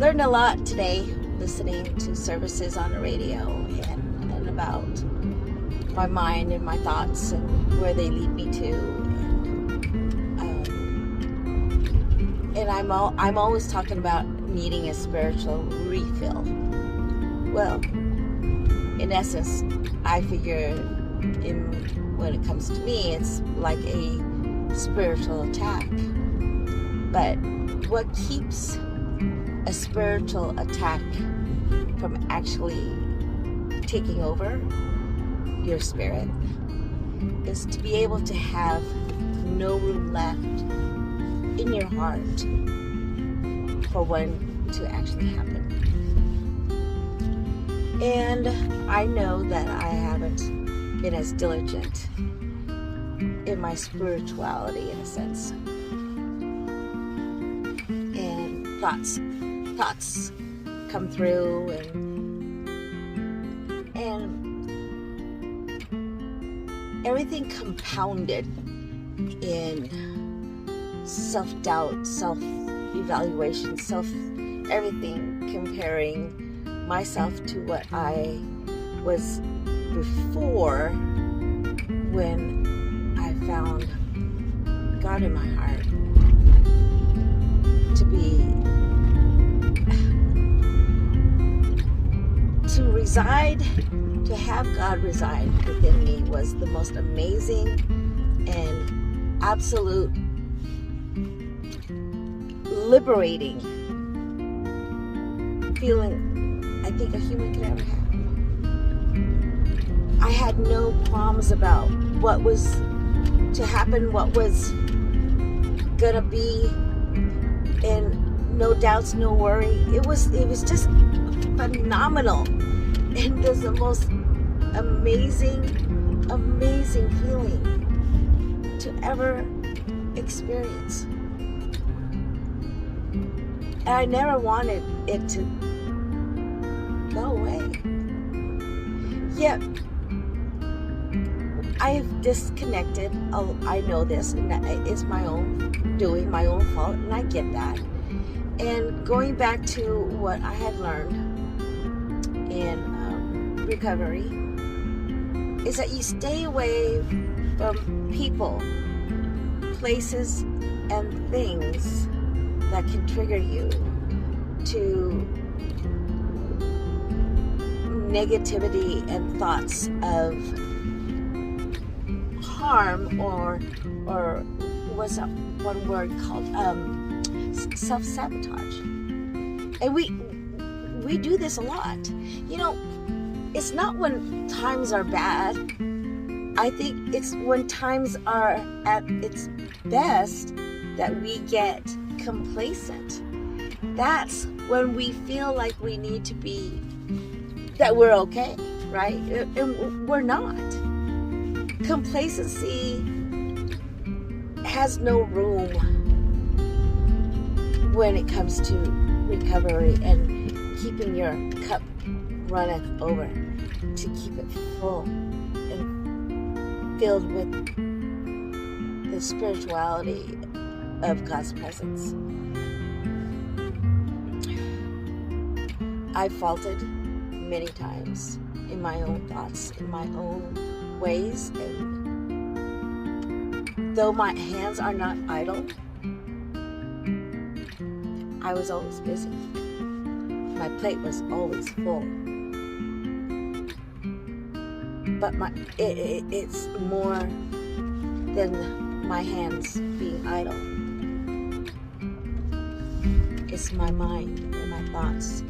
learned a lot today listening to services on the radio and about my mind and my thoughts and where they lead me to. And I'm always talking about needing a spiritual refill. Well, in essence, I figure when it comes to me, it's like a spiritual attack. But what keeps a spiritual attack from actually taking over your spirit is to be able to have no room left in your heart for one to actually happen. And I know that I haven't been as diligent in my spirituality, in a sense. And thoughts come through and everything compounded in self-doubt, self-evaluation, everything, comparing myself to what I was before when I found God in my heart to have God reside within me was the most amazing and absolute liberating feeling I think a human could ever have. I had no qualms about what was to happen, what was gonna be, and no doubts, no worry. It was just phenomenal, and it was the most amazing feeling to ever experience. And I never wanted it to go away. Yet I have disconnected. I know this, and it's my own doing, my own fault, and I get that. And going back to what I had learned in recovery is that you stay away from people, places, and things that can trigger you to negativity and thoughts of harm or what's that one word called self-sabotage. And we do this a lot. You know, it's not when times are bad. I think it's when times are at its best that we get complacent. That's when we feel like we need to be, that we're okay, right? And we're not. Complacency has no room when it comes to recovery and keeping your cup runneth over, to keep it full and filled with the spirituality of God's presence. I faulted many times in my own thoughts, in my own ways, and though my hands are not idle, I was always busy. My plate was always full. But it's more than my hands being idle. It's my mind and my thoughts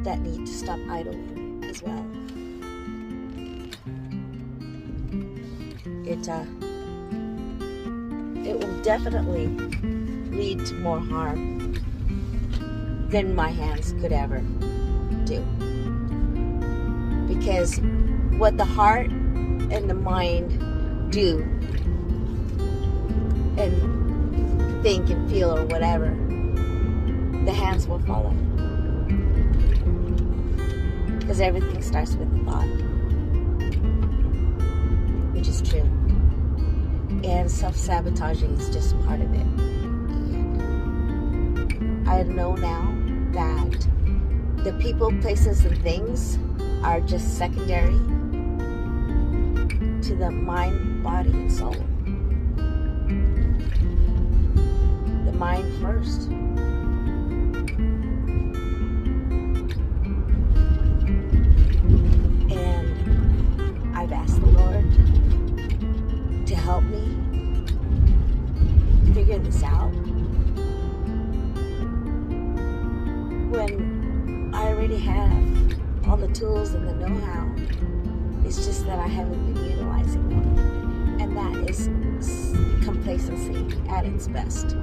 that need to stop idling as well. It will definitely lead to more harm than my hands could ever do. Because what the heart and the mind do and think and feel or whatever, the hands will follow. Because everything starts with a thought, which is true. And self-sabotaging is just part of it. And I know now that The people, places, and things are just secondary to the mind, body, and soul. The mind first. And I've asked the Lord to help me figure this out when I already have all the tools and the know-how. It's just that I haven't been utilizing them, and that is complacency at its best.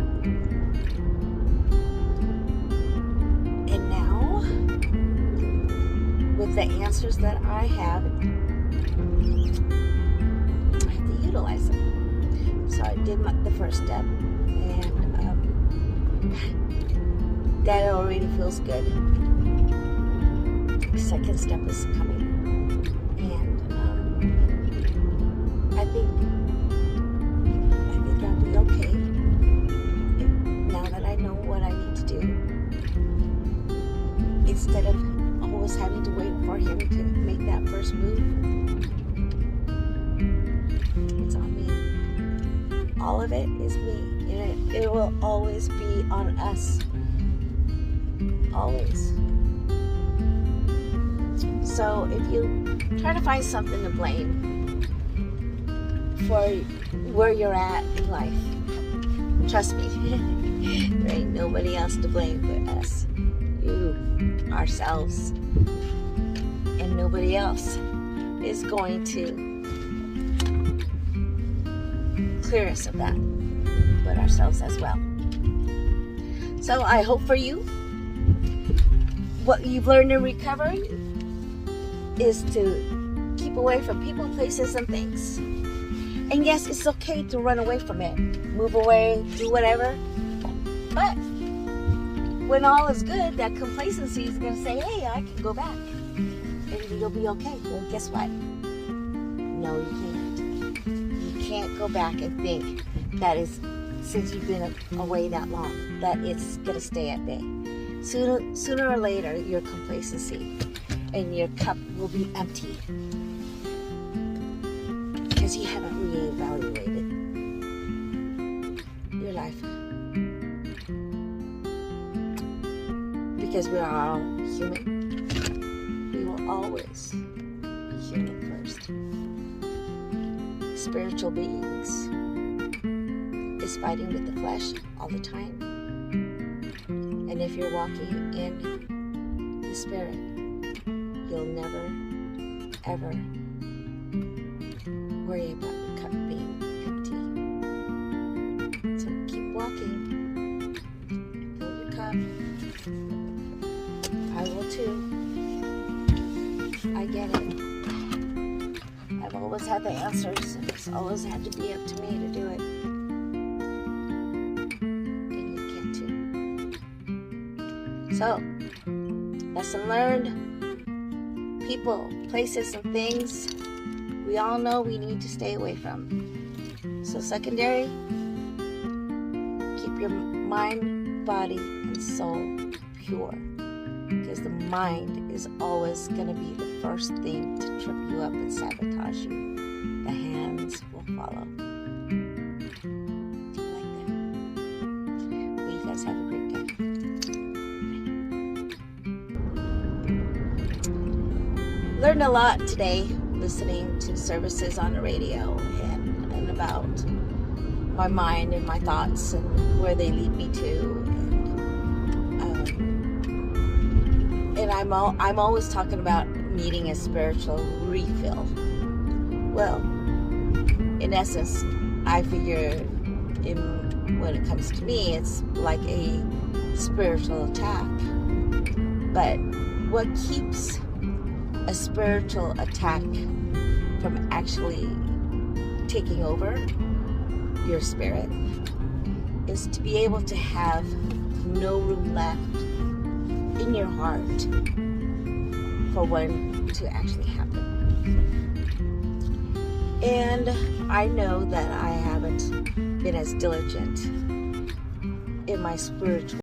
And now, with the answers that I have to utilize them. So I did the first step, and that already feels good. The second step is coming, and I think I'll be okay now that I know what I need to do. Instead of always having to wait for him to make that first move, it's on me. All of it is me, and it will always be on us. Always. So if you try to find something to blame for where you're at in life, trust me, there ain't nobody else to blame but us. You, ourselves, and nobody else is going to clear us of that but ourselves as well. So I hope for you, what you've learned in recovery is to keep away from people, places, and things. And yes, it's okay to run away from it, move away, do whatever. But when all is good, that complacency is going to say, hey, I can go back, and you'll be okay. Well, guess what? No, you can't. You can't go back and think that is, since you've been away that long, that it's going to stay at bay. Sooner or later, your complacency and your cup will be empty because you haven't reevaluated your life. Because we are all human, we will always be human first. Spiritual beings is fighting with the flesh all the time. And if you're walking in the Spirit, you'll never, ever worry about your cup being empty. So keep walking, fill your cup. I will too. I get it. I've always had the answers, and it's always had to be up to me to do it. So, lesson learned. People, places, and things we all know we need to stay away from. So secondary, keep your mind, body, and soul pure. Because the mind is always going to be the first thing to trip you up and sabotage you. The hands will follow. Do you like that? Well, you guys have a great day. Learned a lot today listening to services on the radio and about my mind and my thoughts and where they lead me to, and I'm always talking about needing a spiritual refill. Well, in essence, I figure when it comes to me, it's like a spiritual attack. But what keeps a spiritual attack from actually taking over your spirit is to be able to have no room left in your heart for one to actually happen. And I know that I haven't been as diligent in my spiritual